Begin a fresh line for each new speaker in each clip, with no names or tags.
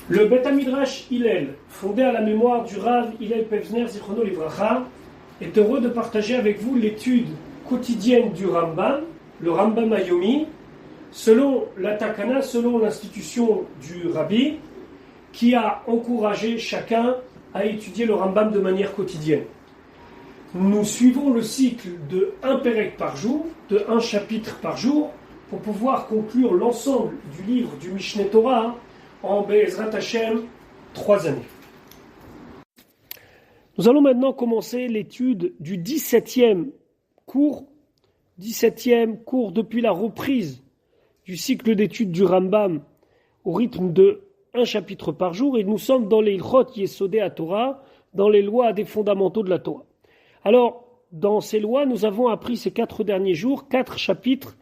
Le Beth Midrash Hillel, fondé à la mémoire du Rav Hillel Pevzner Zichrono Livracha, est heureux de partager avec vous l'étude quotidienne du Rambam, le Rambam Ayomi, selon la Takana, selon l'institution du Rabbi, qui a encouragé chacun à étudier le Rambam de manière quotidienne. Nous suivons le cycle de un pérec par jour, de un chapitre par jour, pour pouvoir conclure l'ensemble du livre du Mishneh Torah en Be'ezrat Hashem 3 années. Nous allons maintenant commencer l'étude du 17e cours depuis la reprise du cycle d'études du Rambam au rythme de un chapitre par jour, et nous sommes dans les Ilchot Yesodei HaTorah, dans les lois des fondamentaux de la Torah. Alors, dans ces lois, nous avons appris ces 4 derniers jours 4 chapitres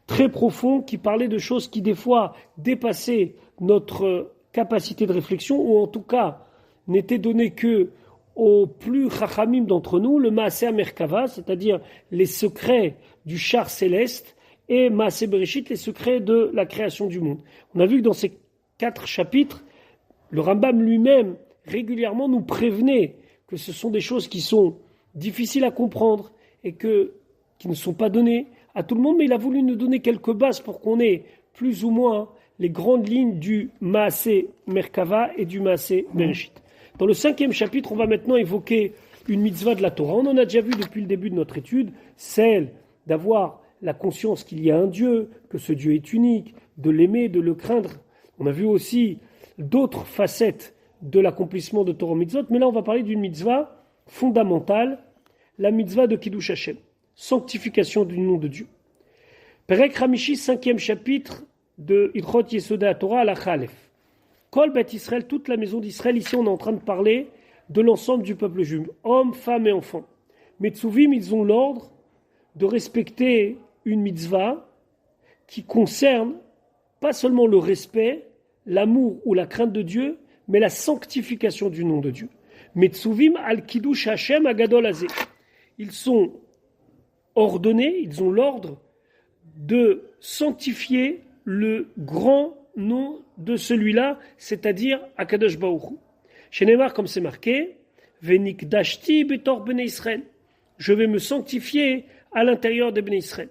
très profonds qui parlaient de choses qui des fois dépassaient notre capacité de réflexion, ou en tout cas n'étaient données que aux plus chachamim d'entre nous, le Maaser Merkava, c'est-à-dire les secrets du char céleste, et Maaser Bereshit, les secrets de la création du monde. On a vu que dans ces 4 chapitres, le Rambam lui-même régulièrement nous prévenait que ce sont des choses qui sont difficiles à comprendre et qui ne sont pas données à tout le monde, mais il a voulu nous donner quelques bases pour qu'on ait plus ou moins les grandes lignes du Maaser Merkava et du Maaser Bereshit. Dans le 5e chapitre, on va maintenant évoquer une mitzvah de la Torah. On en a déjà vu depuis le début de notre étude, celle d'avoir la conscience qu'il y a un Dieu, que ce Dieu est unique, de l'aimer, de le craindre. On a vu aussi d'autres facettes de l'accomplissement de Torah Mitzvot, mais là on va parler d'une mitzvah fondamentale, la mitzvah de Kiddush Hashem, sanctification du nom de Dieu. Perek Hamishi, 5e chapitre de Ilchot Yesodei HaTorah, Halacha Aleph. Kol Bet Israël, toute la maison d'Israël, ici on est en train de parler de l'ensemble du peuple juif, hommes, femmes et enfants. Metsuvim, ils ont l'ordre de respecter une mitzvah qui concerne pas seulement le respect, l'amour ou la crainte de Dieu, mais la sanctification du nom de Dieu. Metsuvim al Kiddush Hashem agadol hazeh. Ils sont ordonnés, ils ont l'ordre de sanctifier le grand nom de celui-là, c'est-à-dire Akadosh Baruch Hu. Chez Neymar, comme c'est marqué, Venikdashti betor bnei Israël. Je vais me sanctifier à l'intérieur des bnei Israël.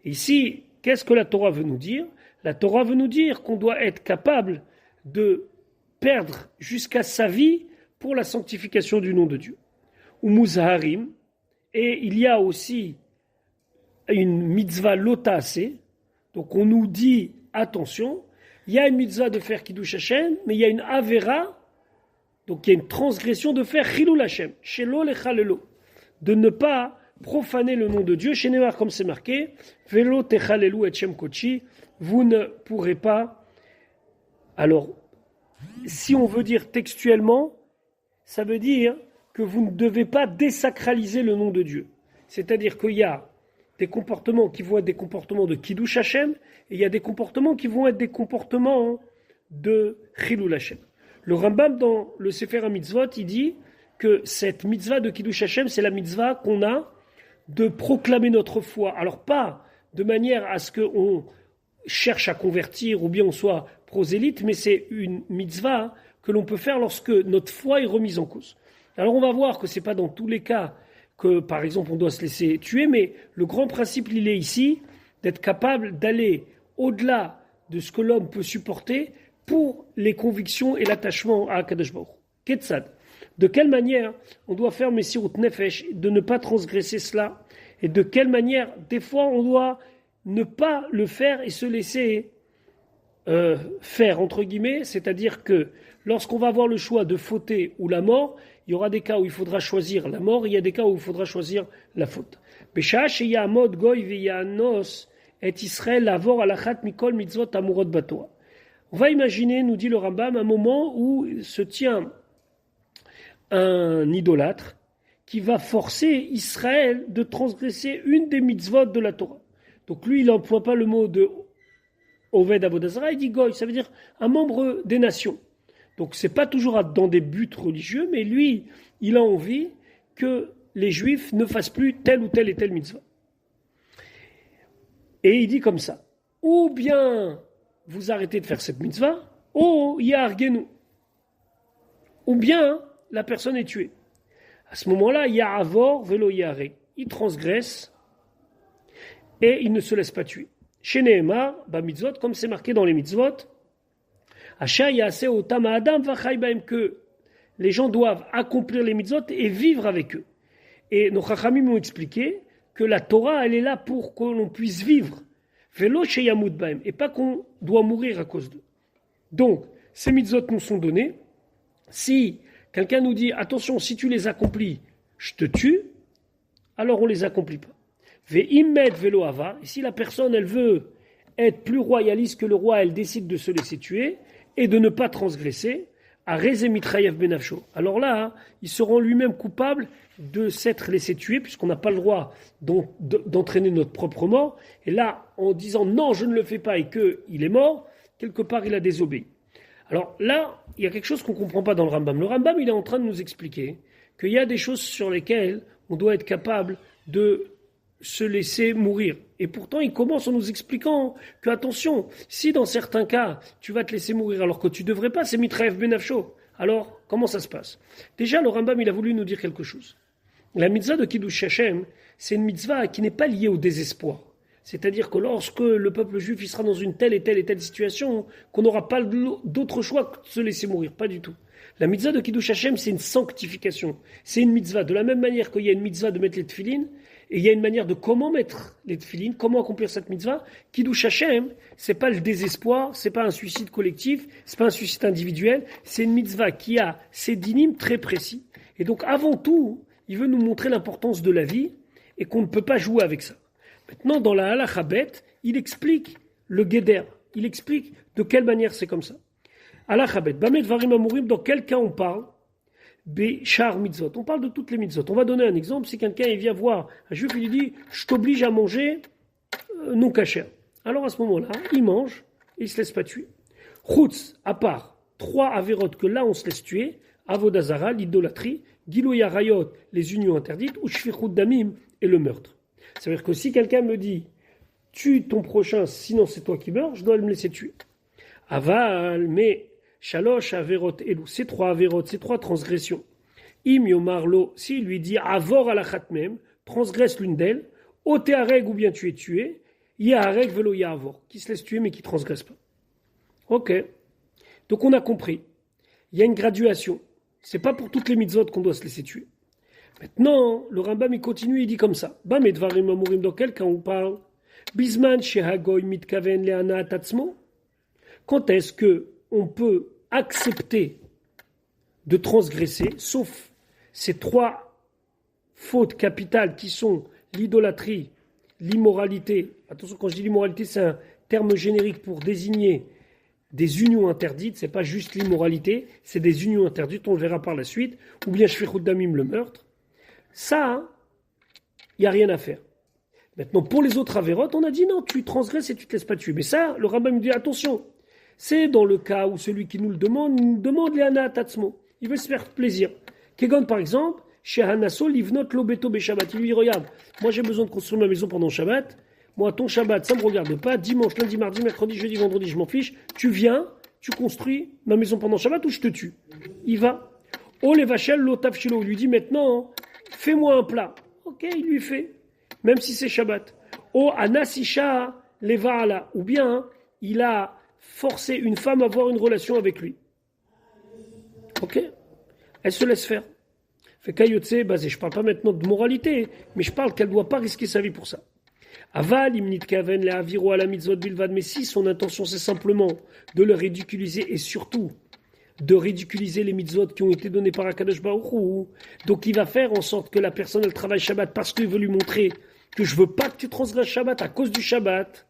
Et ici, qu'est-ce que la Torah veut nous dire? La Torah veut nous dire qu'on doit être capable de perdre jusqu'à sa vie pour la sanctification du nom de Dieu. Ou Muzaharim, et il y a aussi une mitzvah lotase, donc on nous dit attention, il y a une mitzvah de faire Kiddush Hashem, mais il y a une avera, donc il y a une transgression de faire Chilul Hashem, Shelo lechalelo, de ne pas profaner le nom de Dieu. Chez Neymar, comme c'est marqué, Velo techalelu et Shem Kochi, vous ne pourrez pas. Alors, si on veut dire textuellement, ça veut dire que vous ne devez pas désacraliser le nom de Dieu. C'est-à-dire qu'il y a des comportements qui vont être des comportements de Kiddush Hashem, et il y a des comportements qui vont être des comportements de Chilul Hashem. Le Rambam, dans le Sefer HaMitzvot, il dit que cette mitzvah de Kiddush Hashem, c'est la mitzvah qu'on a de proclamer notre foi. Alors pas de manière à ce qu'on cherche à convertir ou bien on soit prosélyte, mais c'est une mitzvah que l'on peut faire lorsque notre foi est remise en cause. Alors on va voir que ce n'est pas dans tous les cas que, par exemple, on doit se laisser tuer, mais le grand principe, il est ici, d'être capable d'aller au-delà de ce que l'homme peut supporter pour les convictions et l'attachement à Akadosh Baruch Hu. Ketzad. De quelle manière on doit faire Messirut Nefesh, de ne pas transgresser cela, et de quelle manière, des fois, on doit ne pas le faire et se laisser faire, entre guillemets, c'est-à-dire que lorsqu'on va avoir le choix de fauter ou la mort, il y aura des cas où il faudra choisir la mort, il y a des cas où il faudra choisir la faute. Beshash ya'amod goy ve'ya'anos et Israël lavor alachat mikol mitzvot amurot batoa. On va imaginer, nous dit le Rambam, un moment où se tient un idolâtre qui va forcer Israël de transgresser une des mitzvot de la Torah. Donc lui, il n'emploie pas le mot de Oved Avodazara, il dit goy, ça veut dire un membre des nations. Donc c'est pas toujours dans des buts religieux, mais lui, il a envie que les Juifs ne fassent plus telle ou telle et telle mitzvah. Et il dit comme ça, ou bien vous arrêtez de faire cette mitzvah, Oh, Yargenu. Ou bien, la personne est tuée. À ce moment-là, Ya'avor velo Yare. Il transgresse et il ne se laisse pas tuer. Chez Nehemar, mitzvot, comme c'est marqué dans les mitzvot, que les gens doivent accomplir les mitzvot et vivre avec eux. Et nos chachamim m'ont expliqué que la Torah, elle est là pour que l'on puisse vivre. Et pas qu'on doit mourir à cause d'eux. Donc, ces mitzvot nous sont donnés. Si quelqu'un nous dit, attention, si tu les accomplis, je te tue, alors on ne les accomplit pas. Ve'immed velo ava, et si la personne, elle veut être plus royaliste que le roi, elle décide de se laisser tuer et de ne pas transgresser, à Rezemitrayev Benafsho. Alors là, il se rend lui-même coupable de s'être laissé tuer, puisqu'on n'a pas le droit d'entraîner notre propre mort. Et là, en disant non, je ne le fais pas et qu'il est mort, quelque part, il a désobéi. Alors là, il y a quelque chose qu'on ne comprend pas dans le Rambam. Le Rambam, il est en train de nous expliquer qu'il y a des choses sur lesquelles on doit être capable de se laisser mourir. Et pourtant, il commence en nous expliquant que, attention, si dans certains cas, tu vas te laisser mourir alors que tu ne devrais pas, c'est Mitraev Benafsho. Alors, comment ça se passe? Déjà, le Rambam, il a voulu nous dire quelque chose. La mitzvah de Kiddush Hashem, c'est une mitzvah qui n'est pas liée au désespoir. C'est-à-dire que lorsque le peuple juif il sera dans une telle et telle et telle situation, qu'on n'aura pas d'autre choix que de se laisser mourir. Pas du tout. La mitzvah de Kiddush Hashem, c'est une sanctification. C'est une mitzvah. De la même manière qu'il y a une mitzvah de mettre les tefilines, et il y a une manière de comment mettre les tefilines, comment accomplir cette mitzvah. Kiddush Hashem, c'est pas le désespoir, c'est pas un suicide collectif, c'est pas un suicide individuel, c'est une mitzvah qui a ses dynimes très précis. Et donc, avant tout, il veut nous montrer l'importance de la vie et qu'on ne peut pas jouer avec ça. Maintenant, dans la halakha bet, il explique le guéder. Il explique de quelle manière c'est comme ça. Halakha bet, bamet varim amurim, dans quel cas on parle? Béchar mitzvot. On parle de toutes les mitzvot. On va donner un exemple. Si quelqu'un il vient voir un juif, il lui dit je t'oblige à manger non kasher. Alors à ce moment-là, il mange et il se laisse pas tuer. Chutz, à part 3 avérotes que là on se laisse tuer, avodazara, l'idolâtrie, gilouya rayot, les unions interdites, ou shfichut damim et le meurtre. C'est-à-dire que si quelqu'un me dit tue ton prochain, sinon c'est toi qui meurs, je dois me laisser tuer. Aval, mais Shalosh averot elou, ces 3 averot, ces 3 transgressions. Im yomarlo, s'il lui dit avor alachat même, transgresse l'une d'elles, oteareg ou bien tu es tué, yahareg velo yahavor, qui se laisse tuer mais qui transgresse pas. Ok. Donc on a compris. Il y a une graduation. C'est pas pour toutes les mitzvot qu'on doit se laisser tuer. Maintenant, le Rambam il continue, il dit comme ça. Bamet varim amurim, dans quel cas on parle? Bisman shehagoy mitkaven leana tatzmo. Quand est-ce que on peut accepter de transgresser, sauf ces 3 fautes capitales qui sont l'idolâtrie, l'immoralité. Attention, quand je dis l'immoralité, c'est un terme générique pour désigner des unions interdites. C'est pas juste l'immoralité, c'est des unions interdites. On le verra par la suite. Ou bien shfichut damim, le meurtre. Ça, il n'y a rien à faire. Maintenant, pour les autres avérotes, on a dit non, tu transgresses et tu ne te laisses pas tuer. Mais ça, le rabbin me dit attention. C'est dans le cas où celui qui nous demande les Hana Tatsmo. Il veut se faire plaisir. Kegon, par exemple, chez Hanasso, Livnot Lobeto Beshabbat. Il lui dit regarde, moi j'ai besoin de construire ma maison pendant Shabbat. Moi, ton Shabbat, ça ne me regarde pas. Dimanche, lundi, mardi, mercredi, jeudi, vendredi, je m'en fiche. Tu viens, tu construis ma maison pendant Shabbat ou je te tue. Il va. Oh, les vachel, l'otafshilo. Il lui dit maintenant, fais-moi un plat. Ok, il lui fait. Même si c'est Shabbat. Oh, Anasisha, les Vaala. Ou bien, il a forcer une femme à avoir une relation avec lui. Ok? Elle se laisse faire. Fait qu'ayotse basé. Je parle pas maintenant de moralité, mais je parle qu'elle ne doit pas risquer sa vie pour ça. Aval, imnit kaven, le aviro à la mitzvot bilvad. Mais si son intention c'est simplement de le ridiculiser et surtout de ridiculiser les mitzvot qui ont été donnés par Akadosh Baruch Hu, donc il va faire en sorte que la personne elle travaille Shabbat parce qu'il veut lui montrer que je veux pas que tu transgresses Shabbat à cause du Shabbat.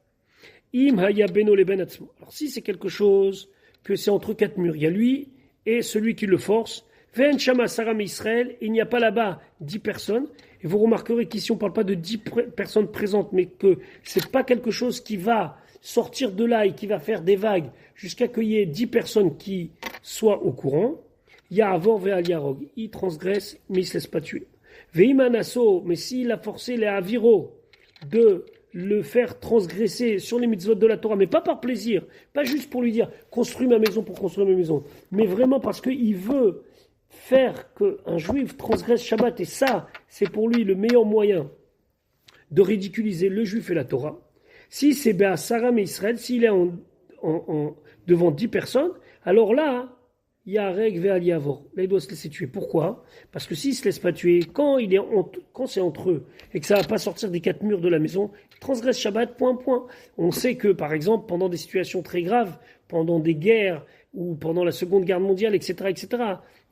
Alors si c'est quelque chose que c'est entre 4 murs, il y a lui et celui qui le force. Ven Shama Saram Israël, il n'y a pas là-bas 10 personnes. Et vous remarquerez qu'ici on ne parle pas de 10 personnes présentes, mais que c'est pas quelque chose qui va sortir de là et qui va faire des vagues jusqu'à qu'il y ait 10 personnes qui soient au courant. Yahavor ve'al yarog, il transgresse mais il ne se laisse pas tuer. Veimanaso, mais s'il a forcé les aviro de le faire transgresser sur les mitzvot de la Torah, mais pas par plaisir, pas juste pour lui dire construis ma maison pour construire ma maison, mais vraiment parce qu'il veut faire qu'un juif transgresse Shabbat, et ça, c'est pour lui le meilleur moyen de ridiculiser le juif et la Torah. Si c'est Be'asaram et Israël, s'il est devant 10 personnes, alors là, il y a règle ve'al yavor. Là, il doit se laisser tuer. Pourquoi? Parce que s'il ne se laisse pas tuer, quand c'est entre eux et que ça ne va pas sortir des 4 murs de la maison, il transgresse Shabbat, point. On sait que, par exemple, pendant des situations très graves, pendant des guerres ou pendant la Seconde Guerre mondiale, etc.,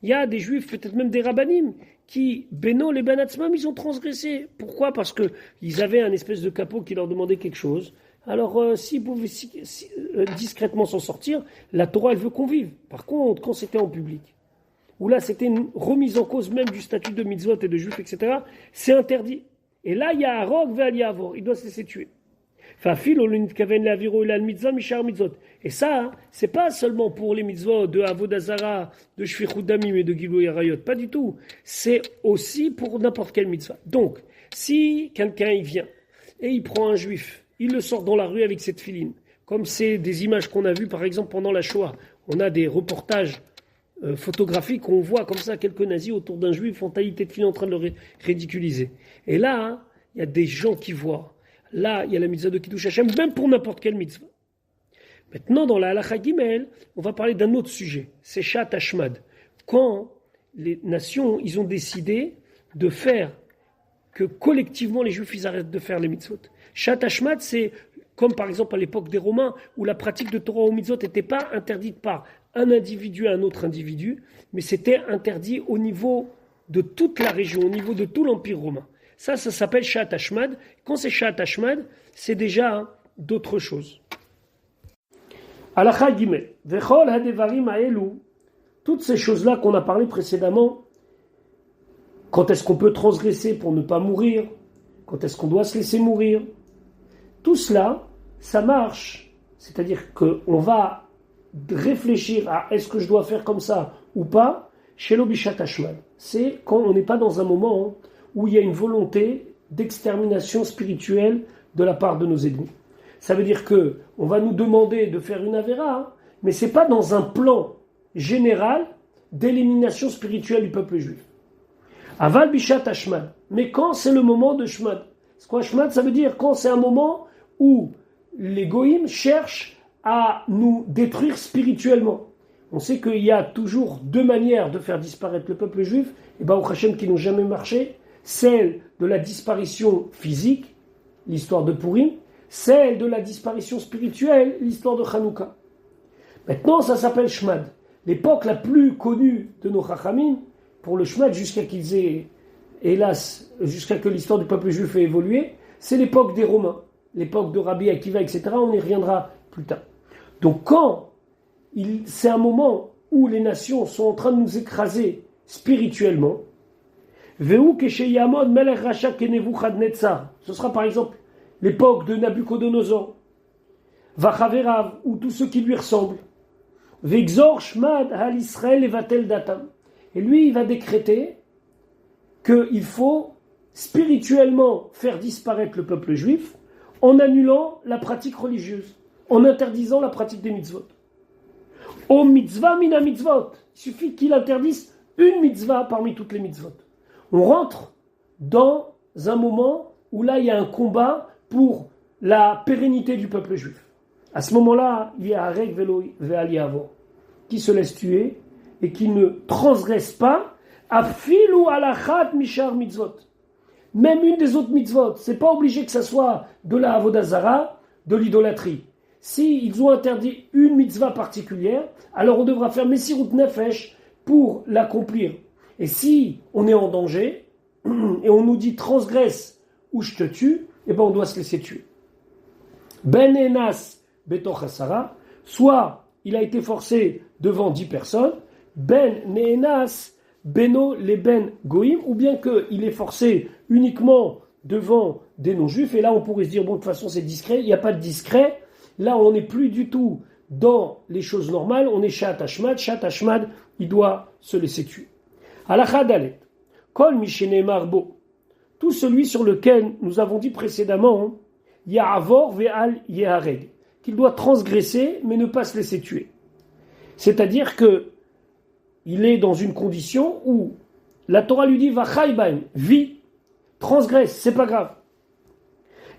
il y a des juifs, peut-être même des rabbinim, qui, Beno, les Banatzmam, ils ont transgressé. Pourquoi? Parce qu'ils avaient un espèce de capot qui leur demandait quelque chose. Alors, s'ils pouvaient discrètement s'en sortir, la Torah, elle veut qu'on vive. Par contre, quand c'était en public, où là, c'était une remise en cause même du statut de mitzvot et de juifs, etc., c'est interdit. Et là, il y a un roc ve'al yavor. Il doit se laisser tuer. Et ça, c'est pas seulement pour les mitzvot de Avodah Zara, de Shfichut Damim et de Gilui Arayot, pas du tout. C'est aussi pour n'importe quelle mitzvah. Donc, si quelqu'un il vient et il prend un juif, il le sort dans la rue avec cette filine, comme c'est des images qu'on a vues par exemple pendant la Shoah, on a des reportages photographiques où on voit comme ça quelques nazis autour d'un juif en taillité de filine en train de le ridiculiser. Et là, il y a des gens qui voient. Là, il y a la mitzvah de Kiddush Hashem, même pour n'importe quelle mitzvah. Maintenant, dans la Halacha Gimel, on va parler d'un autre sujet. C'est Shat Hashmad. Quand les nations, ils ont décidé de faire que collectivement les Juifs, ils arrêtent de faire les mitzvot. Shat Hashmad, c'est comme par exemple à l'époque des Romains, où la pratique de Torah ou mitzvot n'était pas interdite par un individu à un autre individu, mais c'était interdit au niveau de toute la région, au niveau de tout l'Empire romain. Ça s'appelle Shat Hashmad. Quand c'est Shat Hashmad, c'est déjà d'autres choses. Halacha Gimel. Vechol hadevarim haelu. Toutes ces choses-là qu'on a parlé précédemment, quand est-ce qu'on peut transgresser pour ne pas mourir, quand est-ce qu'on doit se laisser mourir, tout cela, ça marche. C'est-à-dire qu'on va réfléchir à est-ce que je dois faire comme ça ou pas, chez l'Obishat Hashmad. C'est quand on n'est pas dans un moment où il y a une volonté d'extermination spirituelle de la part de nos ennemis. Ça veut dire que on va nous demander de faire une avéra, mais c'est pas dans un plan général d'élimination spirituelle du peuple juif. Aval bishat hashmad. Mais quand c'est le moment de shmad. C'est quoi shmad? Ça veut dire quand c'est un moment où les goïms cherchent à nous détruire spirituellement. On sait qu'il y a toujours 2 manières de faire disparaître le peuple juif, et Baruch Hashem qui n'ont jamais marché. Celle de la disparition physique, l'histoire de Purim, celle de la disparition spirituelle, l'histoire de Hanouka. Maintenant, ça s'appelle Shmad. L'époque la plus connue de nos Chachamim, pour le Shmad, jusqu'à qu'ils aient, hélas, jusqu'à que l'histoire du peuple juif ait évolué, c'est l'époque des Romains, l'époque de Rabbi Akiva, etc. On y reviendra plus tard. Donc quand c'est un moment où les nations sont en train de nous écraser spirituellement, ce sera par exemple l'époque de Nabucodonosor, Vachaverav, ou tous ceux qui lui ressemblent. Vexor Shmad Hal Israël Evatel Datam. Et lui, il va décréter qu'il faut spirituellement faire disparaître le peuple juif en annulant la pratique religieuse, en interdisant la pratique des mitzvot. O mitzvah mina mitzvot. Il suffit qu'il interdise une mitzvah parmi toutes les mitzvot. On rentre dans un moment où là, il y a un combat pour la pérennité du peuple juif. À ce moment-là, il y a Arek ve'al yavor, qui se laisse tuer et qui ne transgresse pas afilu alachat mishar mitzvot. Même une des autres mitzvot, c'est pas obligé que ça soit de la avodah zara, de l'idolâtrie. Si ils ont interdit une mitzvah particulière, alors on devra faire Messirut Nefesh pour l'accomplir. Et si on est en danger, et on nous dit transgresse ou je te tue, eh ben on doit se laisser tuer. Ben enas betoch hasara, soit il a été forcé devant 10 personnes, ben neenas beno les ben goïm, ou bien qu'il est forcé uniquement devant des non-juifs, et là on pourrait se dire, bon de toute façon c'est discret, il n'y a pas de discret, là on n'est plus du tout dans les choses normales, on est Shat Hashmad, il doit se laisser tuer. Halakha dalet, kol mishene marbo, tout celui sur lequel nous avons dit précédemment, Ya'avor ve'al yehareg, qu'il doit transgresser mais ne pas se laisser tuer. C'est-à-dire que il est dans une condition où la Torah lui dit vachai bahem, vis, transgresse, c'est pas grave.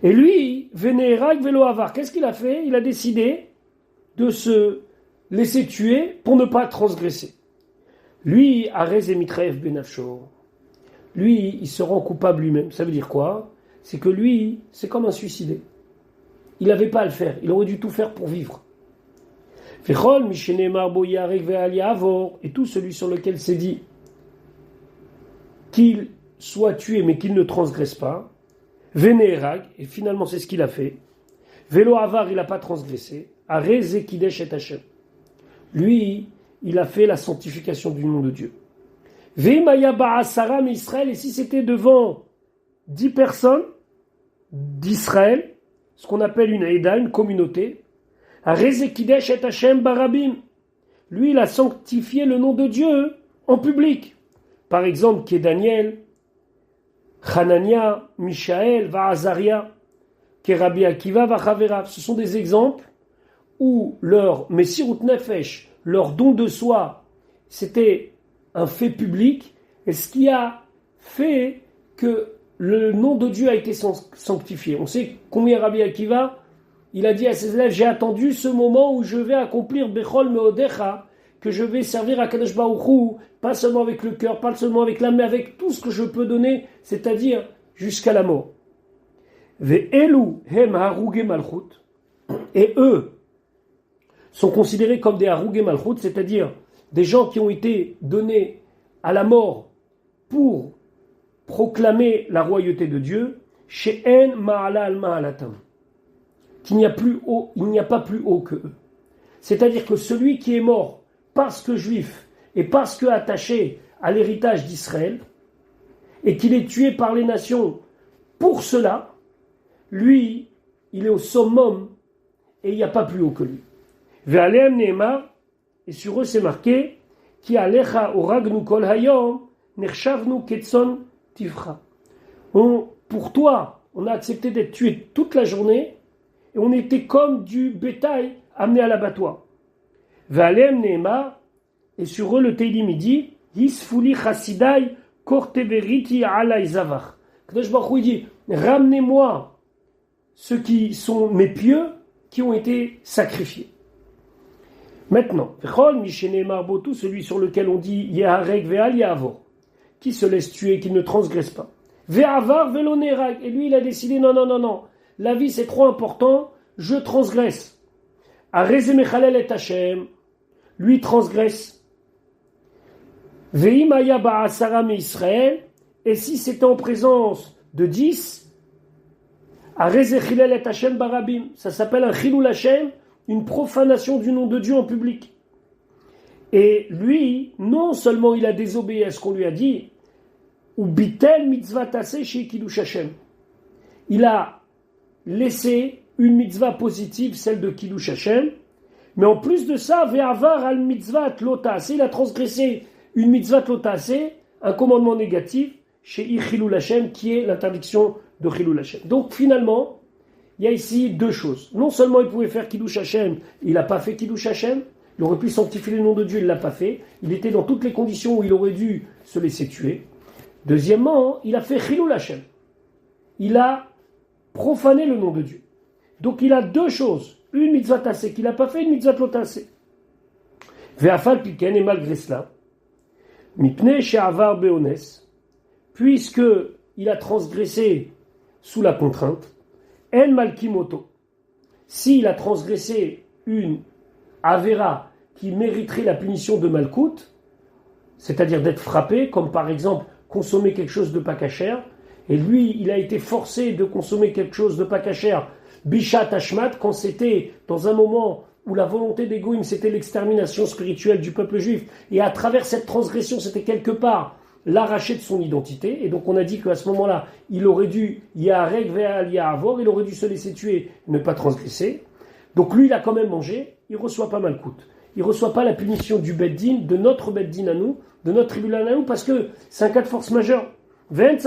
Et lui, veneherag velo avar, qu'est-ce qu'il a fait? Il a décidé de se laisser tuer pour ne pas transgresser. Lui, arez et mitraev benafsho. Lui, il se rend coupable lui-même. Ça veut dire quoi? C'est que lui, c'est comme un suicidé. Il n'avait pas à le faire. Il aurait dû tout faire pour vivre. Et tout celui sur lequel c'est dit qu'il soit tué mais qu'il ne transgresse pas. Veneherag, et finalement c'est ce qu'il a fait. Velo avar, il n'a pas transgressé. Arez et kidesh et Hashem. Lui, il a fait la sanctification du nom de Dieu. Ve'imaya ba'asaram Israël, et si c'était devant 10 personnes d'Israël, ce qu'on appelle une Aïda, une communauté, Arez et kidesh et Hashem barabim. Lui, il a sanctifié le nom de Dieu en public. Par exemple, qui est Daniel, Hanania, Mishaël, Va'azaria, qui est Rabbi Akiva, Vachavera. Ce sont des exemples où leur Messirut Nefesh, leur don de soi, c'était un fait public, et ce qui a fait que le nom de Dieu a été sanctifié. On sait combien Rabbi Akiva, il a dit à ses élèves, j'ai attendu ce moment où je vais accomplir Bechol Meodecha, que je vais servir à Kadosh Baruch Hu, pas seulement avec le cœur, pas seulement avec l'âme, mais avec tout ce que je peux donner, c'est-à-dire jusqu'à la mort. Ve'elu hem haruge malchut, et eux sont considérés comme des haruge malchut, c'est-à-dire des gens qui ont été donnés à la mort pour proclamer la royauté de Dieu, she'en ma'ala al ma'alatam, qu'il n'y a plus haut, il n'y a pas plus haut que eux. C'est-à-dire que celui qui est mort parce que juif et parce que attaché à l'héritage d'Israël, et qu'il est tué par les nations pour cela, lui, il est au summum et il n'y a pas plus haut que lui. Ve'aleem ne'emar, et sur eux c'est marqué, Ki alecha oragnu kol hayom, nechshavnu ketson tivcha. Pour toi, on a accepté d'être tué toute la journée, et on était comme du bétail amené à l'abattoir. Ve'aleem ne'emar, et sur eux le Teilim dit, Hisfuli chasidai korteveriti alai zavach. Kadosh Baruch Hu dit, ramenez-moi ceux qui sont mes pieux, qui ont été sacrifiés. Maintenant, tout celui sur lequel on dit Yehareg ve'al ya'avor, qui se laisse tuer, qui ne transgresse pas. Ve'avar ve'lonerag, et lui il a décidé non, la vie c'est trop important, je transgresse. Arez mechalel et Hashem, lui transgresse. Ve'imaya ba'asara Israël, et si c'était en présence de 10, Arez echilel et Hashem barabim, ça s'appelle un chilul Hashem, une profanation du nom de Dieu en public. Et lui, non seulement il a désobéi à ce qu'on lui a dit, ou bitel mitzvah tassé chez Kiddush Hashem. Il a laissé une mitzvah positive, celle de Kiddush Hashem, mais en plus de ça, ve'avar al mitzvah lo tassé, il a transgressé une mitzvah lo tassé, un commandement négatif, chez Chilul Hashem, qui est l'interdiction de Chilul Hashem. Donc finalement, il y a ici deux choses. Non seulement il pouvait faire Kiddush Hashem, il n'a pas fait Kiddush Hashem, il aurait pu sanctifier le nom de Dieu, il ne l'a pas fait. Il était dans toutes les conditions où il aurait dû se laisser tuer. Deuxièmement, il a fait Chilul Hashem. Il a profané le nom de Dieu. Donc il a deux choses. Une mitzvah tassé qu'il n'a pas fait, une mitzvah lo tassé. Ve'afal piken, et malgré cela, mipnei she'avar be'ones, puisque il a transgressé sous la contrainte, En Malkimoto, s'il a transgressé une Avera qui mériterait la punition de Malkout, c'est-à-dire d'être frappé, comme par exemple consommer quelque chose de pas cachère, et lui, il a été forcé de consommer quelque chose de pas cachère, Bishat Hashmat, quand c'était dans un moment où la volonté des Goïm, c'était l'extermination spirituelle du peuple juif, et à travers cette transgression, c'était quelque part l'arracher de son identité, et donc on a dit qu'à ce moment-là, il aurait dû Yahareg ve'al ya'avor, il aurait dû se laisser tuer, ne pas transgresser. Donc lui, il a quand même mangé, il reçoit pas Malkout. Il reçoit pas la punition du Beddin, de notre Beddin à nous, de notre tribunal à nous, parce que c'est un cas de force majeure. Plus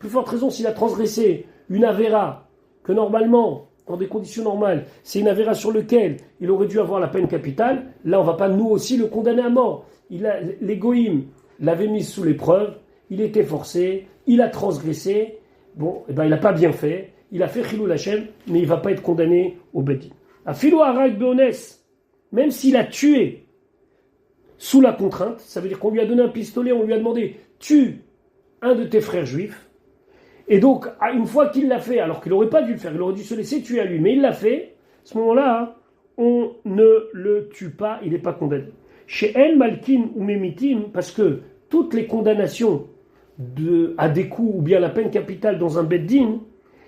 forte raison s'il a transgressé une avéra, que normalement, dans des conditions normales, c'est une avéra sur laquelle il aurait dû avoir la peine capitale, là on ne va pas nous aussi le condamner à mort. Les goïms l'avaient mis sous l'épreuve, il était forcé, il a transgressé, bon, il n'a pas bien fait, il a fait chilou Hashem, mais il ne va pas être condamné au Bedin. A filo harak beones, même s'il a tué sous la contrainte, ça veut dire qu'on lui a donné un pistolet, on lui a demandé tue un de tes frères juifs, et donc une fois qu'il l'a fait, alors qu'il n'aurait pas dû le faire, il aurait dû se laisser tuer à lui, mais il l'a fait, à ce moment-là, on ne le tue pas, il n'est pas condamné. Chez El Malkin ou Memitim, parce que toutes les condamnations à des coups ou bien la peine capitale dans un Beddin,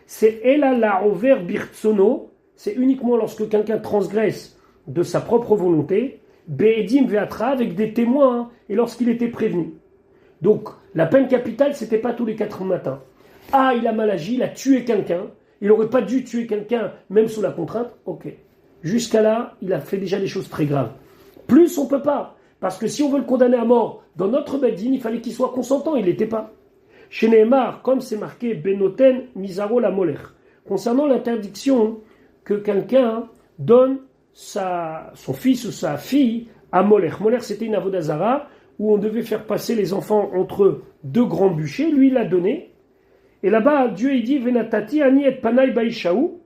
c'est Ela la over birtsono, c'est uniquement lorsque quelqu'un transgresse de sa propre volonté, Be'edim ve'atra, avec des témoins, et lorsqu'il était prévenu. Donc, la peine capitale, c'était pas tous les 4 matins. Ah, il a mal agi, il a tué quelqu'un, il n'aurait pas dû tuer quelqu'un, même sous la contrainte, ok. Jusqu'à là, il a fait déjà des choses très graves. Plus, on peut pas, parce que si on veut le condamner à mort, dans notre Beddin, il fallait qu'il soit consentant, il l'était pas. Chez Neymar, comme c'est marqué Benoten Mizaro la Moler, concernant l'interdiction que quelqu'un donne son fils ou sa fille à Moler. Moler, c'était une avodazara où on devait faire passer les enfants entre 2 grands bûchers. Lui, il l'a donné. Et là-bas, Dieu il dit Venatati ani et panai baishaou.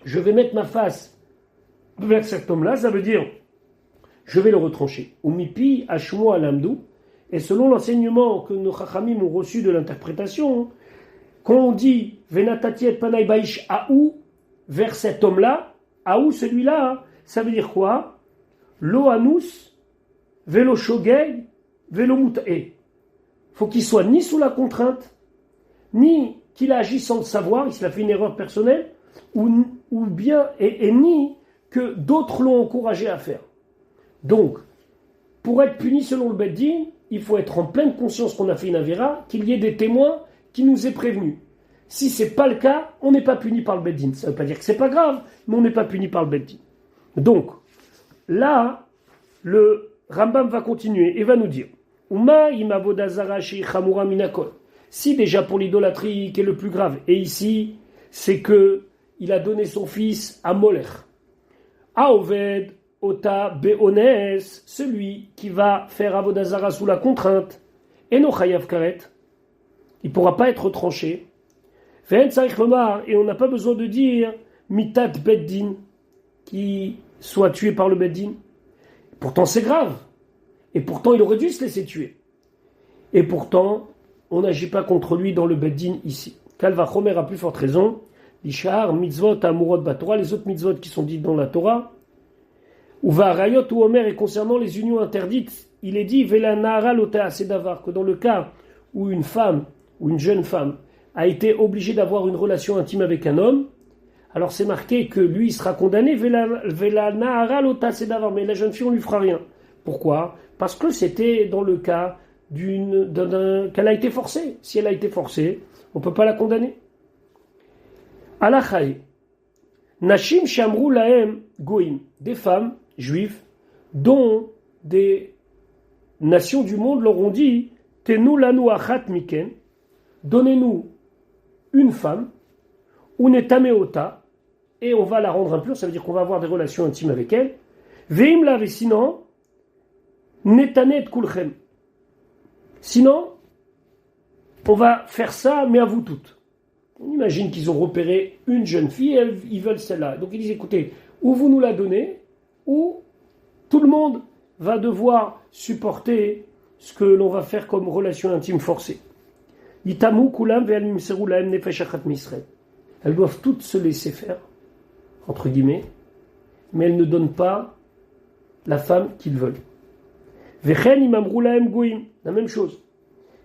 Je vais mettre ma face vers cet homme-là. Ça veut dire, je vais le retrancher. Umipi ashmo alamdou. Et selon l'enseignement que nos chachamim ont reçu de l'interprétation, quand on dit Venatati et panai baish aou vers cet homme-là, aou celui-là, ça veut dire quoi? Lo anus, velo shogeg, velo mut'e. Faut qu'il soit ni sous la contrainte, ni qu'il a agi sans le savoir, s'il a fait une erreur personnelle, ou bien, et ni que d'autres l'ont encouragé à faire. Donc, pour être puni selon le Beddin, il faut être en pleine conscience qu'on a fait une avéra, qu'il y ait des témoins qui nous aient prévenus. Si ce n'est pas le cas, on n'est pas puni par le Beddin. Ça ne veut pas dire que ce n'est pas grave, mais on n'est pas puni par le Beddin. Donc, là, le Rambam va continuer et va nous dire Uma imavodazara shi chamura minakol. Si déjà pour l'idolâtrie qui est le plus grave, et ici, c'est que il a donné son fils à Moler. Aoved ota beones, celui qui va faire avodazara sous la contrainte, eno chayav karet, il ne pourra pas être tranché. Et on n'a pas besoin de dire mitat beddin, qui soit tué par le beddin. Pourtant c'est grave. Et pourtant il aurait dû se laisser tuer. Et pourtant on n'agit pas contre lui dans le beddin ici. Kalva Chomer a plus forte raison. Lishar, mitzvot, amurot, batora, les autres mitzvot qui sont dites dans la Torah. Ou va rayot ou Omer, et concernant les unions interdites, il est dit vela nahara lota sedavar, que dans le cas où une femme ou une jeune femme a été obligée d'avoir une relation intime avec un homme, alors c'est marqué que lui il sera condamné vela nahara lota sedavar, mais la jeune fille on lui fera rien. Pourquoi? Parce que c'était dans le cas qu'elle a été forcée. Si elle a été forcée, on ne peut pas la condamner. Alachaï. Nashim shamru lahem goïm. Des femmes juives dont des nations du monde leur ont dit Tenu lanu achat miken. Donnez-nous une femme, unetameota, et on va la rendre impure, ça veut dire qu'on va avoir des relations intimes avec elle. Veim la sinon, netanet kulchem. Sinon, on va faire ça, mais à vous toutes. On imagine qu'ils ont repéré une jeune fille, ils veulent celle-là. Donc ils disent, écoutez, ou vous nous la donnez, ou tout le monde va devoir supporter ce que l'on va faire comme relation intime forcée. Elles doivent toutes se laisser faire, entre guillemets, mais elles ne donnent pas la femme qu'ils veulent. La même chose.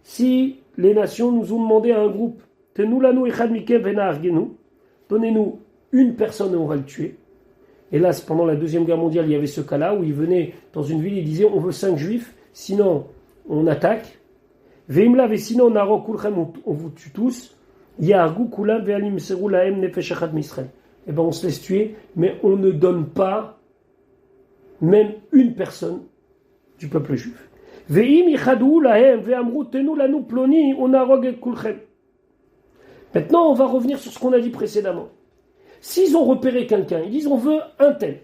Si les nations nous ont demandé à un groupe, donnez-nous une personne et on va le tuer. Hélas, pendant la Deuxième Guerre mondiale, il y avait ce cas-là où ils venaient dans une ville et disaient on veut 5 juifs, sinon on attaque. Veimla ve sinon on vous tue tous. Yargu kulam ve'alim seru lahem nefesh echad misraël. Eh ben on se laisse tuer, mais on ne donne pas même une personne du peuple juif. Ve'im yichadu lahem ve'amru tenu lanu ploni on arog et kulchem. Maintenant, on va revenir sur ce qu'on a dit précédemment. S'ils ont repéré quelqu'un, ils disent on veut un tel.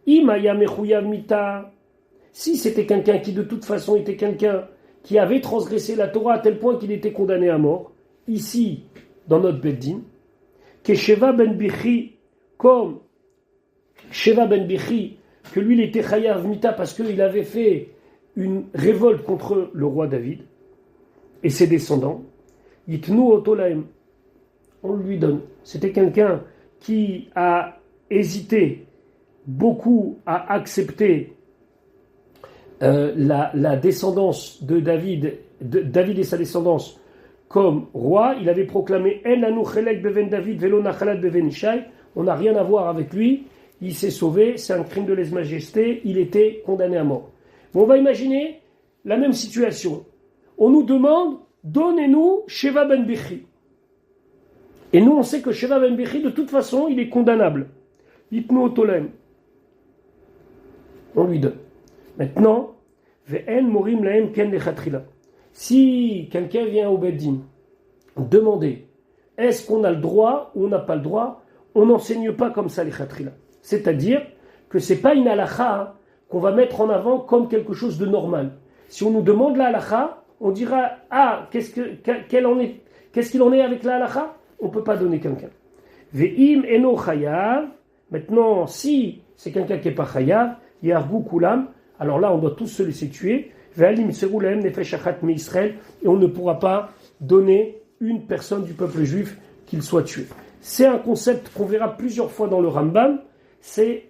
Imaya mechouyav mita. Si c'était quelqu'un qui de toute façon était quelqu'un qui avait transgressé la Torah à tel point qu'il était condamné à mort, ici, dans notre Beddin, que Sheva ben Bichi, comme Sheva ben Bichi, que lui il était chayav mita parce qu'il avait fait une révolte contre le roi David et ses descendants, Yitnu otolaim, on lui donne. C'était quelqu'un qui a hésité beaucoup à accepter la descendance de David et sa descendance comme roi. Il avait proclamé En anu chelek beven David velo nachalat beven Ishai. On n'a rien à voir avec lui. Il s'est sauvé. C'est un crime de lèse-majesté. Il était condamné à mort. Bon, on va imaginer la même situation. On nous demande donnez-nous Sheva ben Bichi. Et nous, on sait que Sheva ben Bichi, de toute façon, il est condamnable. Yitnu otolem. On lui donne. Maintenant, ve'en morim lahem ken lechatchila. Si quelqu'un vient au Beddin demander est-ce qu'on a le droit ou on n'a pas le droit, on n'enseigne pas comme ça les lechatchila. C'est-à-dire que c'est pas une halakha qu'on va mettre en avant comme quelque chose de normal. Si on nous demande la halakha, on dira qu'est-ce qu'il en est avec la halakha? On ne peut pas donner quelqu'un. Ve'im eno chayav. Maintenant, si c'est quelqu'un qui n'est pas chayav, yargu kulam. Alors là, on doit tous se laisser tuer. Et on ne pourra pas donner une personne du peuple juif qu'il soit tué. C'est un concept qu'on verra plusieurs fois dans le Rambam. C'est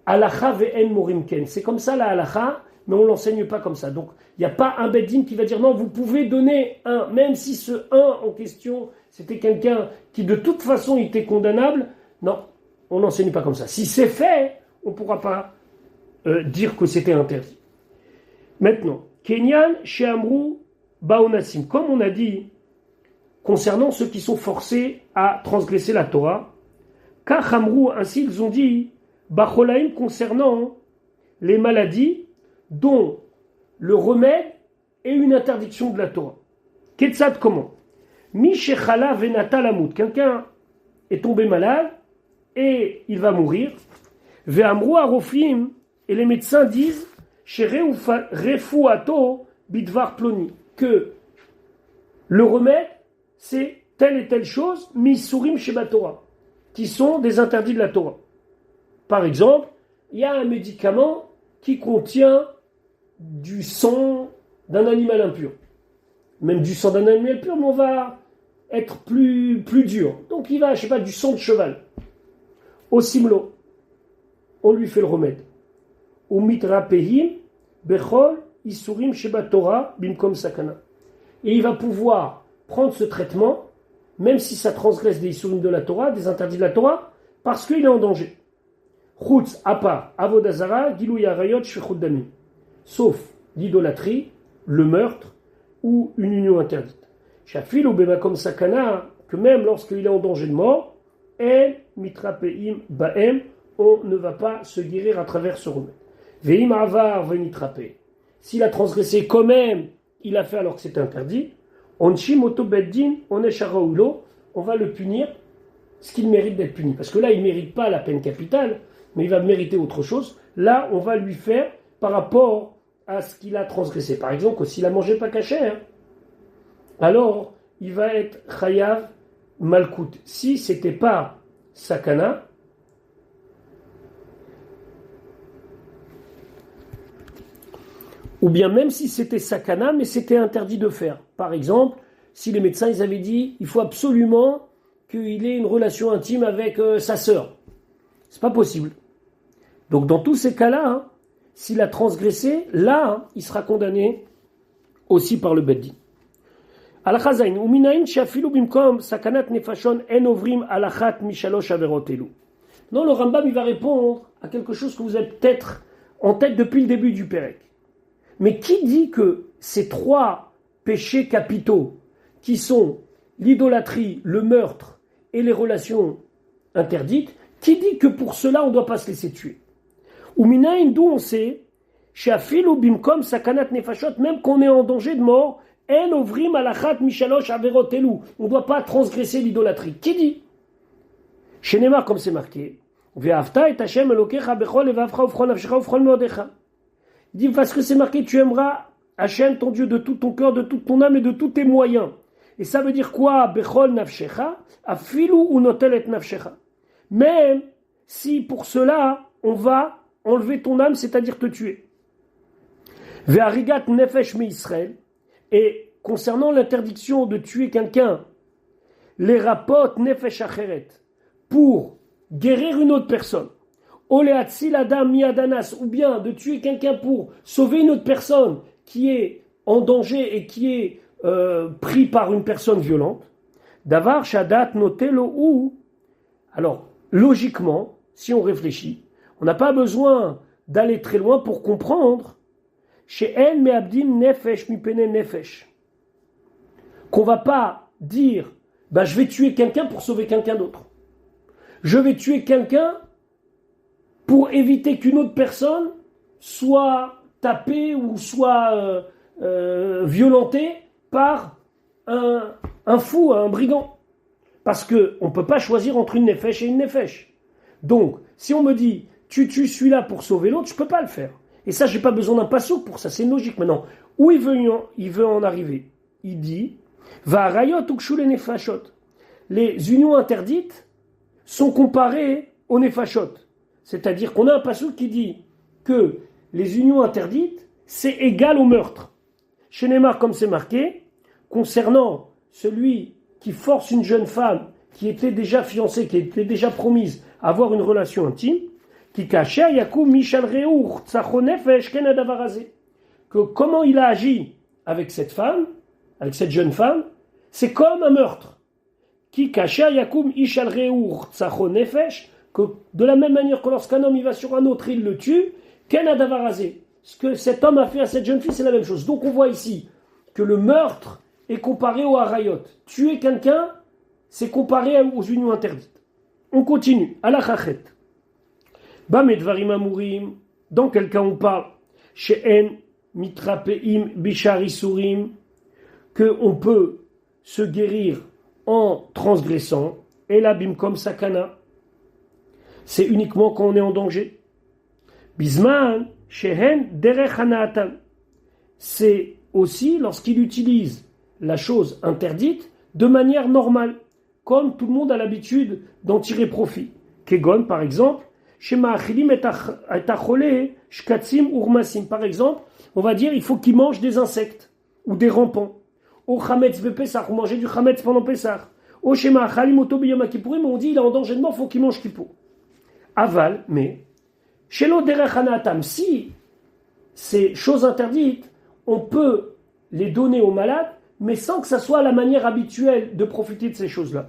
halacha ve'en morim ken. C'est comme ça la halacha, mais on ne l'enseigne pas comme ça. Donc, il n'y a pas un beddin qui va dire non, vous pouvez donner un, même si ce un en question, c'était quelqu'un qui de toute façon était condamnable. Non, on n'enseigne pas comme ça. Si c'est fait, on ne pourra pas dire que c'était interdit. Maintenant, Kenyan, Sheamru, Baonassim, comme on a dit concernant ceux qui sont forcés à transgresser la Torah, Kachamru, ainsi ils ont dit, Bacholaim, concernant les maladies dont le remède est une interdiction de la Torah. Ketzad, comment? Mishechala venata lamut, quelqu'un est tombé malade et il va mourir. Ve'amru arofim, et les médecins disent refuato bidvar ploni, que le remède c'est telle et telle chose misurim sheba Torah, qui sont des interdits de la Torah. Par exemple, il y a un médicament qui contient du sang d'un animal impur, même du sang d'un animal impur, mais on va être plus dur. Donc il va, du sang de cheval. Au simlo, on lui fait le remède. Bechol isurim sheba Torah bimkom sakana. Et il va pouvoir prendre ce traitement, même si ça transgresse des isurim de la Torah, des interdits de la Torah, parce qu'il est en danger. Chutz, à part, avodazara, gilou yarayot, shechut damim. Sauf l'idolâtrie, le meurtre ou une union interdite. Shafil ou bemakom sakana, que même lorsqu'il est en danger de mort, el mitrapeim baem, on ne va pas se guérir à travers ce remède. Ve'im avar venitrape. S'il a transgressé quand même, il a fait alors que c'était interdit, onshim oto beddin onesharaoulo, on va le punir ce qu'il mérite d'être puni. Parce que là, il ne mérite pas la peine capitale, mais il va mériter autre chose. Là, on va lui faire par rapport à ce qu'il a transgressé. Par exemple, s'il a mangé pas caché, alors il va être chayav malkout. Si c'était pas sakana, ou bien même si c'était sakana, mais c'était interdit de faire. Par exemple, si les médecins ils avaient dit il faut absolument qu'il ait une relation intime avec sa sœur. C'est pas possible. Donc dans tous ces cas-là, s'il a transgressé, là, il sera condamné aussi par le Beddin. Al-Chazain, uminain shafilu bimkom sakanat nefashon en ovrim alachat mishalosh averot elu. Non, le Rambam il va répondre à quelque chose que vous avez peut-être en tête depuis le début du Pérec. Mais qui dit que ces trois péchés capitaux, qui sont l'idolâtrie, le meurtre et les relations interdites, qui dit que pour cela on ne doit pas se laisser tuer? Ou minaïn, d'où on sait, chez Afil ou Bimkom, Sakanat Nefashot, même qu'on est en danger de mort, En ovrim alachat mishalosh averot elu. On ne doit pas transgresser l'idolâtrie. Qui dit? Chez Neymar, comme c'est marqué. Ve'afta et Hashem elokecha bechol levavcha ufchol nafshecha ufchol meodecha. Il dit parce que c'est marqué, tu aimeras Hashem, ton Dieu, de tout ton cœur, de toute ton âme et de tous tes moyens. Et ça veut dire quoi? Bechol nafshecha, afilu ou notel et nafshecha. Même si pour cela, on va enlever ton âme, c'est-à-dire te tuer. Ve'arigat nefesh mi Israël. Et concernant l'interdiction de tuer quelqu'un, les rapports nefesh acheret, pour guérir une autre personne, oleatsil adam miadanas, ou bien de tuer quelqu'un pour sauver une autre personne qui est en danger et qui est pris par une personne violente, davar shadat notelo ou. Alors, logiquement, si on réfléchit, on n'a pas besoin d'aller très loin pour comprendre chez En me'abdim nefesh mipene nefesh, qu'on va pas dire je vais tuer quelqu'un pour sauver quelqu'un d'autre. Je vais tuer quelqu'un pour éviter qu'une autre personne soit tapée ou soit violentée par un fou, un brigand. Parce qu'on ne peut pas choisir entre une nefesh et une nefesh. Donc, si on me dit tu tues celui-là pour sauver l'autre, je ne peux pas le faire. Et ça, je n'ai pas besoin d'un passouk pour ça, c'est logique. Maintenant, où il veut en arriver? Il dit va rayot ukshu les nefashot. Les unions interdites sont comparées aux nefashot. C'est-à-dire qu'on a un passouk qui dit que les unions interdites, c'est égal au meurtre. Chez Neymar, comme c'est marqué, concernant celui qui force une jeune femme qui était déjà fiancée, qui était déjà promise à avoir une relation intime, qui cachait Yakoum Michal Reur Tsachonefesh Kenadavarazé, que comment il a agi avec cette femme, avec cette jeune femme, c'est comme un meurtre. Qui cachait Yakoum Michal Reur Tsachonefesh, que de la même manière que lorsqu'un homme il va sur un autre, il le tue, Kenadavarazé. Ce que cet homme a fait à cette jeune fille, c'est la même chose. Donc on voit ici que le meurtre est comparé au harayot. Tuer quelqu'un, c'est comparé aux unions interdites. On continue. Alachachet. Bamedvarim amurim. Dans quel cas on parle? She'en mitrapeim bisharisurim. qu'on peut se guérir en transgressant, et la bimkom sakana, c'est uniquement quand on est en danger. Bisman, shehen derech hanatan, c'est aussi lorsqu'il utilise la chose interdite de manière normale, comme tout le monde a l'habitude d'en tirer profit. Kegon, par exemple, shema achilim et achole shkatsim urmasim, par exemple, on va dire il faut qu'il mange des insectes ou des rampants. Au chametz bepesach, ou manger du chametz pendant Pessah. Au shema achalim oto biyom kippourim, on dit il est en danger de mort, il faut qu'il mange kippour. Aval, mais shelo derech hanatam, si ces choses interdites, on peut les donner aux malades, mais sans que ça soit la manière habituelle de profiter de ces choses-là.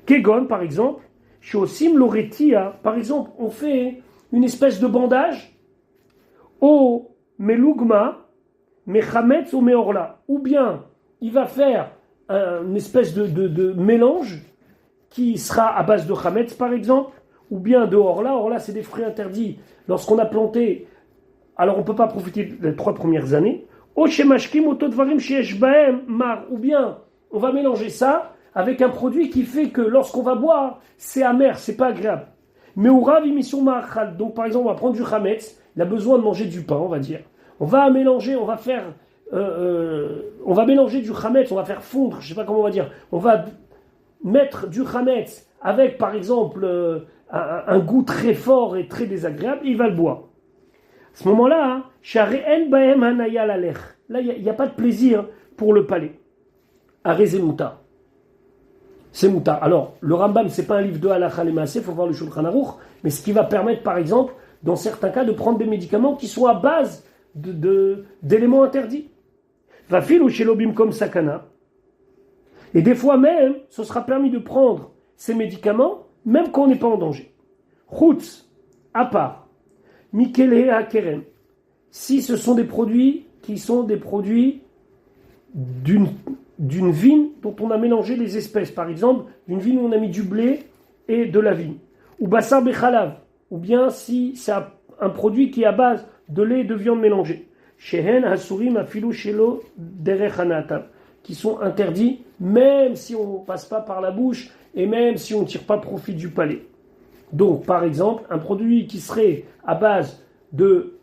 Kegon, par exemple, chez Osim Loretia, par exemple, on fait une espèce de bandage au Melugma, Mechametz ou Meorla, ou bien il va faire une espèce de mélange qui sera à base de Chametz, par exemple, ou bien de Orla. Orla, c'est des fruits interdits lorsqu'on a planté, alors on ne peut pas profiter des 3 premières années. Ou bien on va mélanger ça avec un produit qui fait que lorsqu'on va boire, c'est amer, c'est pas agréable. Mais au rav mission ma'achal, donc par exemple on va prendre du chametz, il a besoin de manger du pain, on va dire. On va mélanger, on va faire, on va mélanger du chametz, on va faire fondre, je sais pas comment on va dire. On va mettre du chametz avec par exemple un goût très fort et très désagréable, et il va le boire. À ce moment-là, là, il n'y a pas de plaisir pour le palais. Arrêtez mouta. C'est mouta. Alors, le Rambam, ce n'est pas un livre de halakha lemaaseh, il faut voir le Shulchan Aruch, mais ce qui va permettre, par exemple, dans certains cas, de prendre des médicaments qui sont à base d'éléments interdits. Va filu chez l'obim comme sakana. Et des fois même, ce sera permis de prendre ces médicaments, même quand on n'est pas en danger. Chutz, à part. Mikele Akerem. Si ce sont des produits qui sont des produits d'une vigne dont on a mélangé les espèces, par exemple, d'une vigne où on a mis du blé et de la vigne. Ou Bassar Bechalav. Ou bien si c'est un produit qui est à base de lait et de viande mélangée. Shehen Hasurim Afilu Shelo Derech Hanatam. qui sont interdits, même si on ne passe pas par la bouche et même si on ne tire pas profit du palais. Donc, par exemple, un produit qui serait à base de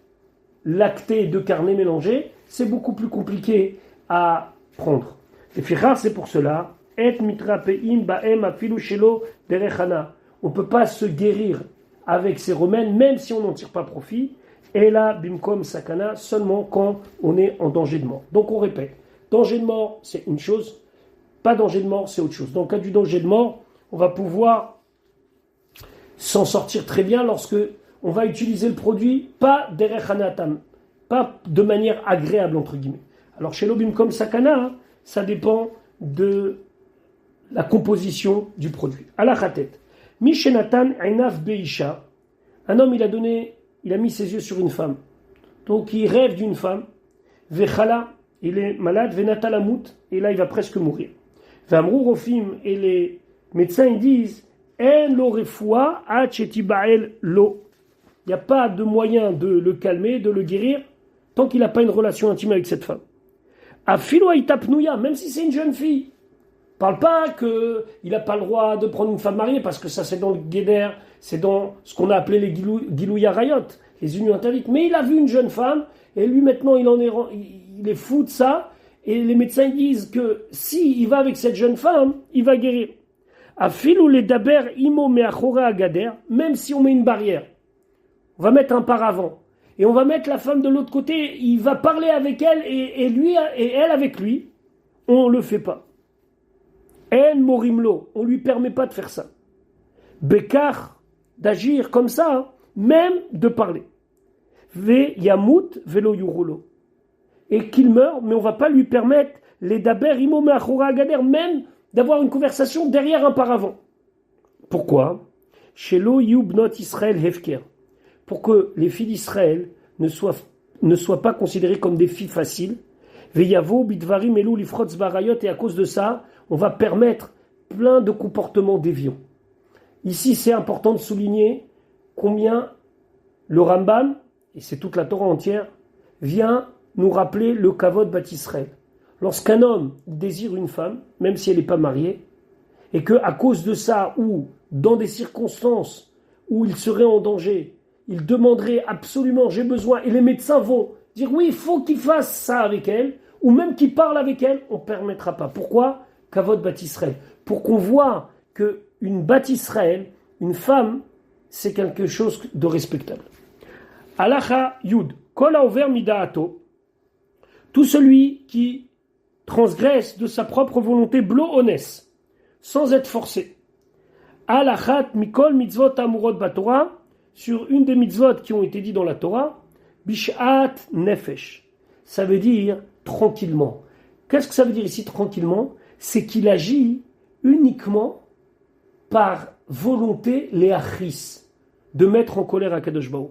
lacté et de carnet mélangé, c'est beaucoup plus compliqué à prendre. Et fichar, c'est pour cela, et mitrapeim baem afilu shelo derechana. On ne peut pas se guérir avec ces remèdes, même si on n'en tire pas profit. Et là, bimkom sakana, seulement quand on est en danger de mort. Donc on répète, danger de mort, c'est une chose, pas danger de mort, c'est autre chose. Dans le cas du danger de mort, on va pouvoir s'en sortir très bien lorsque on va utiliser le produit, pas derechanatam, pas de manière agréable, entre guillemets. Alors chez l'obimkom sakana, ça dépend de la composition du produit. Alachatet. Mishenatan einav beisha. Un homme, il a mis ses yeux sur une femme. Donc il rêve d'une femme. Vechala, il est malade. Venatalamut, et là il va presque mourir. Vamrou rofim, et les médecins ils disent en lo refoua achetibael lo. Il n'y a pas de moyen de le calmer, de le guérir, tant qu'il n'a pas une relation intime avec cette femme. Afilo itapnouya, même si c'est une jeune fille. Parle pas qu'il n'a pas le droit de prendre une femme mariée, parce que ça c'est dans le Guéder, c'est dans ce qu'on a appelé les Gilouya Rayot, les unions interdites. Mais il a vu une jeune femme, et lui maintenant il est fou de ça, et les médecins disent que si il va avec cette jeune femme, il va guérir. Afilou les daber imo meachora agader, même si on met une barrière, on va mettre un paravent, et on va mettre la femme de l'autre côté, il va parler avec elle, et lui et elle avec lui, on le fait pas. En morimlo, on lui permet pas de faire ça. Bekar, d'agir comme ça, même de parler. Ve yamut velo yurulo. Et qu'il meure, mais on va pas lui permettre les daber imo meachora agader, même d'avoir une conversation derrière un paravent. Pourquoi? Shelo yubnot Israël hefker. Pour que les filles d'Israël ne soient pas considérées comme des filles faciles. Veyavo bidvarim elu lifrotz barayot, et à cause de ça, on va permettre plein de comportements déviants. Ici, c'est important de souligner combien le Rambam, et c'est toute la Torah entière, vient nous rappeler le kavod bat Israël. Lorsqu'un homme désire une femme, même si elle n'est pas mariée, et qu'à cause de ça, ou dans des circonstances où il serait en danger, il demanderait absolument, j'ai besoin, et les médecins vont dire oui, il faut qu'il fasse ça avec elle, ou même qu'il parle avec elle, on ne permettra pas. Pourquoi? Kavod bat Israël. Pour qu'on voit qu'une bat Israël, une femme, c'est quelque chose de respectable. Alacha Yud, Kol haover midaato, tout celui qui transgresse de sa propre volonté blo ones, sans être forcé. Alachat mikol mitzvot amurot batorah, sur une des mitzvot qui ont été dit dans la Torah, bishat nefesh. Ça veut dire tranquillement. Qu'est-ce que ça veut dire ici tranquillement? C'est qu'il agit uniquement par volonté léachris, de mettre en colère Akadosh Baruch.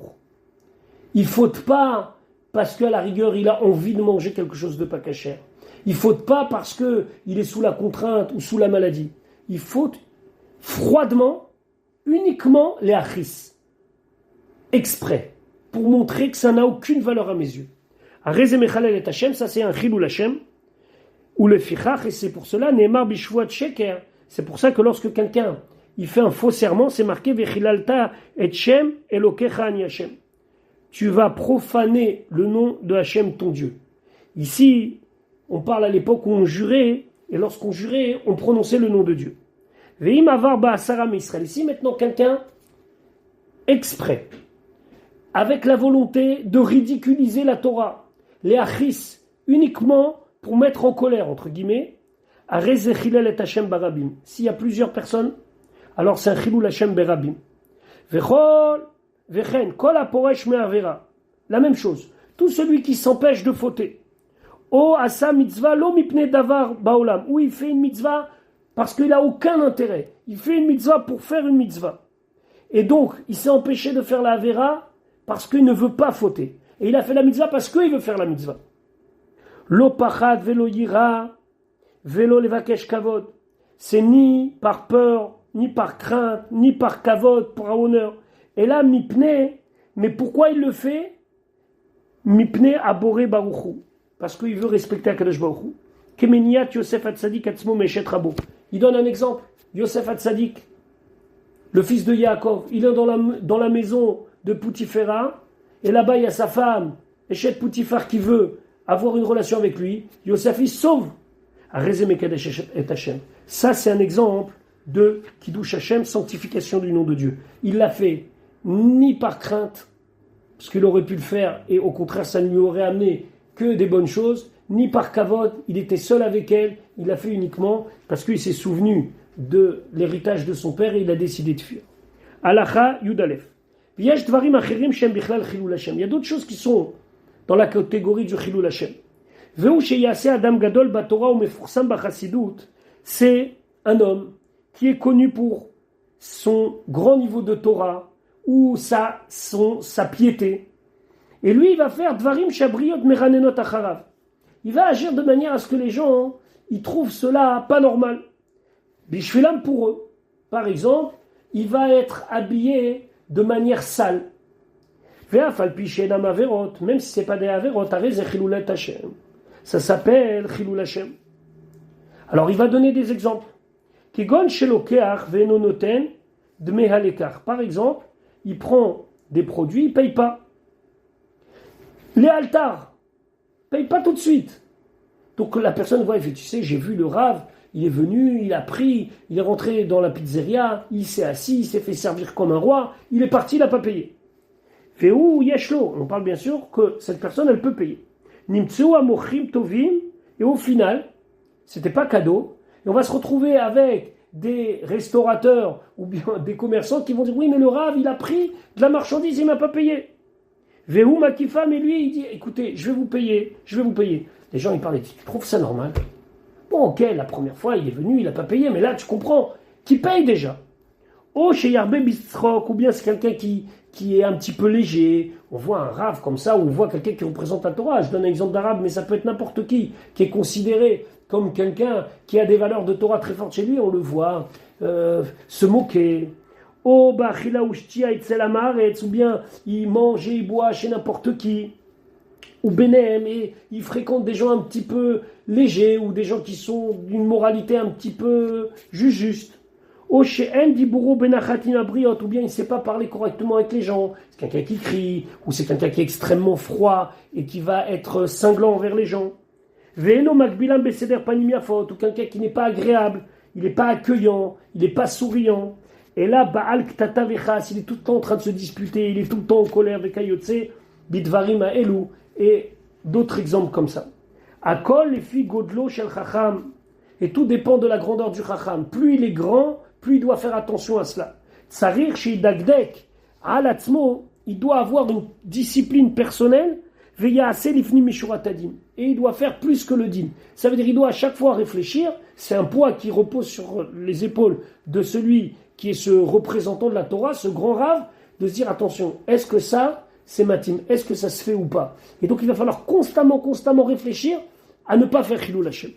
Il ne faute pas parce qu'à la rigueur il a envie de manger quelque chose de pas cachère. Il ne faute pas parce qu'il est sous la contrainte ou sous la maladie. Il faute froidement, uniquement léachris, exprès, pour montrer que ça n'a aucune valeur à mes yeux. Areze mechalel et Hashem, ça c'est un chilul Hashem, ou le fichach, et c'est pour cela, Neymar bishvuat sheker. C'est pour ça que lorsque quelqu'un il fait un faux serment, c'est marqué Vechilalta et Shem Elokecha ani Hashem. Tu vas profaner le nom de Hashem, ton Dieu. Ici, on parle à l'époque où on jurait, et lorsqu'on jurait, on prononçait le nom de Dieu. Veim avar ba'asara Israël. Ici, maintenant, quelqu'un exprès, avec la volonté de ridiculiser la Torah, les achis, uniquement pour mettre en colère, entre guillemets, à Rezechilel et Hashem barabim. S'il y a plusieurs personnes, alors c'est un chilul Hashem berabim. Vechol, vechen, kol aporesh me'avera. La même chose. Tout celui qui s'empêche de fauter. O asa mitzvah lo mipne davar baolam. Ou il fait une mitzvah parce qu'il n'a aucun intérêt. Il fait une mitzvah pour faire une mitzvah. Et donc, il s'est empêché de faire la avera parce qu'il ne veut pas fauter. Et il a fait la mitzvah parce qu'il veut faire la mitzvah. Lo pachad velo yira, velo levakesh kavod. C'est ni par peur, ni par crainte, ni par kavod, par honneur. Et là, mipne, mais pourquoi il le fait? Mipne aboré baruchou. Parce qu'il veut respecter Akadosh Baruch Hu. Kemeniat Yosef Hatzadik Atzmo Meshet Rabo. Il donne un exemple. Yosef Hatzadik, le fils de Yaakov, il est dans la maison de Poutifera, et là-bas il y a sa femme, Eshet Poutifar, qui veut avoir une relation avec lui. Yosef, il sauve. Ça, c'est un exemple de Kiddush Hashem, sanctification du nom de Dieu. Il l'a fait ni par crainte, parce qu'il aurait pu le faire, et au contraire, ça ne lui aurait amené que des bonnes choses, ni par kavod, il était seul avec elle, il l'a fait uniquement parce qu'il s'est souvenu de l'héritage de son père et il a décidé de fuir. Halacha Yudalef. Il y a d'autres choses qui sont dans la catégorie du Chilul Hashem. C'est un homme qui est connu pour son grand niveau de Torah ou sa piété. Et lui, il va faire Dvarim Shabriot Meranenot Acharav. Il va agir de manière à ce que les gens ils trouvent cela pas normal. Bishvilam pour eux. Par exemple, il va être habillé de manière sale. Même si ce n'est pas des averot, ça s'appelle Chilul Hashem. Alors il va donner des exemples. Par exemple, il prend des produits, il ne paye pas. Les altars, il ne paye pas tout de suite. Donc la personne voit, il fait, tu sais, j'ai vu le Rav, il est venu, il a pris, il est rentré dans la pizzeria, il s'est assis, il s'est fait servir comme un roi, il est parti, il n'a pas payé. Fait où Yeshlo, on parle bien sûr que cette personne, elle peut payer. Nimtseu amochim tovim, et au final, c'était pas cadeau, et on va se retrouver avec des restaurateurs ou bien des commerçants qui vont dire, oui, mais le Rav, il a pris de la marchandise, il m'a pas payé. Vehu makifa, mais lui, il dit, écoutez, je vais vous payer. Les gens, ils parlaient, tu trouves ça normal? Bon, ok, la première fois, il est venu, il n'a pas payé, mais là, tu comprends, qui paye déjà. Oh, chez Yarbe Bistrok, ou bien c'est quelqu'un qui est un petit peu léger. On voit un rave comme ça, ou on voit quelqu'un qui représente la Torah. Je donne un exemple d'arabe, mais ça peut être n'importe qui est considéré comme quelqu'un qui a des valeurs de Torah très fortes chez lui. On le voit se moquer. Oh, bah, chila ushtia etzel amaretz, ou bien il mange et il boit chez n'importe qui. Ou Benem, et il fréquente des gens un petit peu légers, ou des gens qui sont d'une moralité un petit peu juste. Ou bien il ne sait pas parler correctement avec les gens, c'est quelqu'un qui crie, ou c'est quelqu'un qui est extrêmement froid, et qui va être cinglant envers les gens. Ou quelqu'un qui n'est pas agréable, il n'est pas accueillant, il n'est pas souriant. Et là, Baal Ktata Vechas, il est tout le temps en train de se disputer, il est tout le temps en colère avec Ayotse, Bidvarim Elu, et d'autres exemples comme ça. Akol les filles Godlo Shel Chacham, et tout dépend de la grandeur du Chacham. Plus il est grand, plus il doit faire attention à cela. Tsarir chez Dagdek, Alatzmo, il doit avoir une discipline personnelle, Veya Ase Lifni Mishuratadin, et il doit faire plus que le din. Ça veut dire qu'il doit à chaque fois réfléchir, c'est un poids qui repose sur les épaules de celui qui est ce représentant de la Torah, ce grand rave, de se dire attention, est-ce que ça, c'est matim, est-ce que ça se fait ou pas? Et donc il va falloir constamment réfléchir à ne pas faire Chilul Hashem.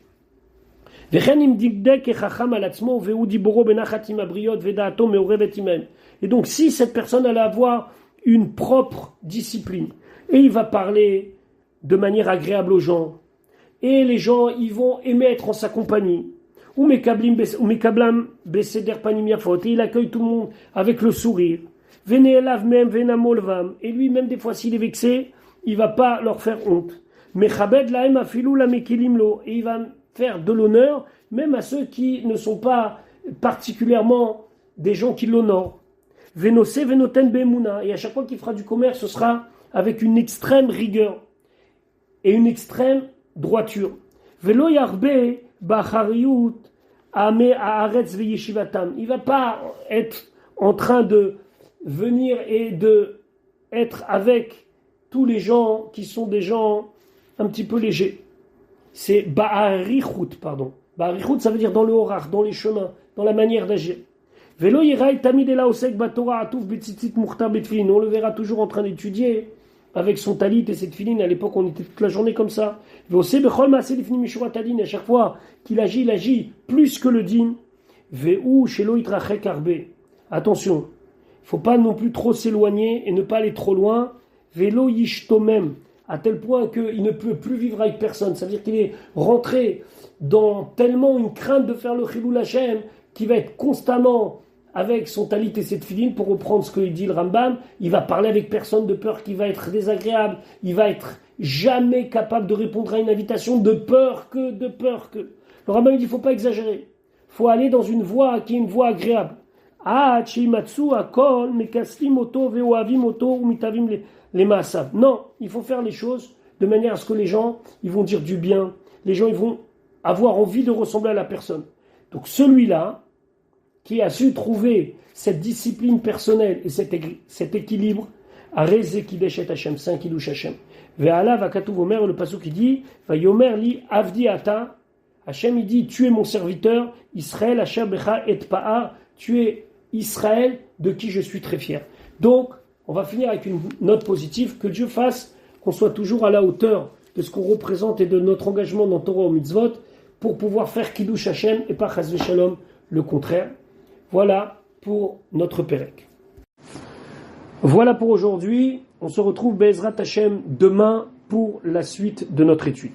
Et donc si cette personne allait avoir une propre discipline, et il va parler de manière agréable aux gens, et les gens ils vont aimer être en sa compagnie, ou mekablam beseder panim yafot, et il accueille tout le monde avec le sourire, veneelav mem venamolvam, et lui même des fois s'il est vexé, il va pas leur faire honte, mechabed laem afilu la mekilimlo, et il va faire de l'honneur même à ceux qui ne sont pas particulièrement des gens qui l'honorent. Venose venoten beemuna, et à chaque fois qu'il fera du commerce, ce sera avec une extrême rigueur et une extrême droiture. Velo yarbe bachariyut ame haaretz veyeshivatam. Il va pas être en train de venir et de être avec tous les gens qui sont des gens un petit peu légers. C'est ba'arichut, pardon. Ba'arichut, ça veut dire dans le horar, dans les chemins, dans la manière d'agir. Velo yirai tamid ela osek batora atuf betzitzit muchtar betfilin. On le verra toujours en train d'étudier avec son talit et cette filine. À l'époque, on était toute la journée comme ça. Veose bechol maaseh lifnim mishuratadin. À chaque fois qu'il agit, il agit plus que le din. Veu shelo yitrachek arbe. Attention, il faut pas non plus trop s'éloigner et ne pas aller trop loin. Velo yishtomem, à tel point qu'il ne peut plus vivre avec personne. Ça veut dire qu'il est rentré dans tellement une crainte de faire le Chilul Hashem, qui va être constamment avec son talit et ses tefilines, pour reprendre ce que dit le Rambam, il va parler avec personne de peur qu'il va être désagréable, il va être jamais capable de répondre à une invitation de peur que. Le Rambam dit, il ne faut pas exagérer, il faut aller dans une voie qui est une voie agréable. Non, il faut faire les choses de manière à ce que les gens, ils vont dire du bien, les gens, ils vont avoir envie de ressembler à la personne. Donc celui-là, qui a su trouver cette discipline personnelle et cet équilibre, Areze Kidesh et Hashem, c'est un Kiddush Hashem. Ve'ala vakatuv omer, le pasuk qui dit, Vayomer li avdi ata, Hashem il dit, tu es mon serviteur, Israël, Hashem becha et pa'a, tu es Israël, de qui je suis très fier. Donc, on va finir avec une note positive, que Dieu fasse qu'on soit toujours à la hauteur de ce qu'on représente et de notre engagement dans Torah ou Mitzvot, pour pouvoir faire Kiddush Hashem et pas Chas v'Shalom, le contraire. Voilà pour notre Pérec. Voilà pour aujourd'hui. On se retrouve Be'ezrat Hashem demain pour la suite de notre étude.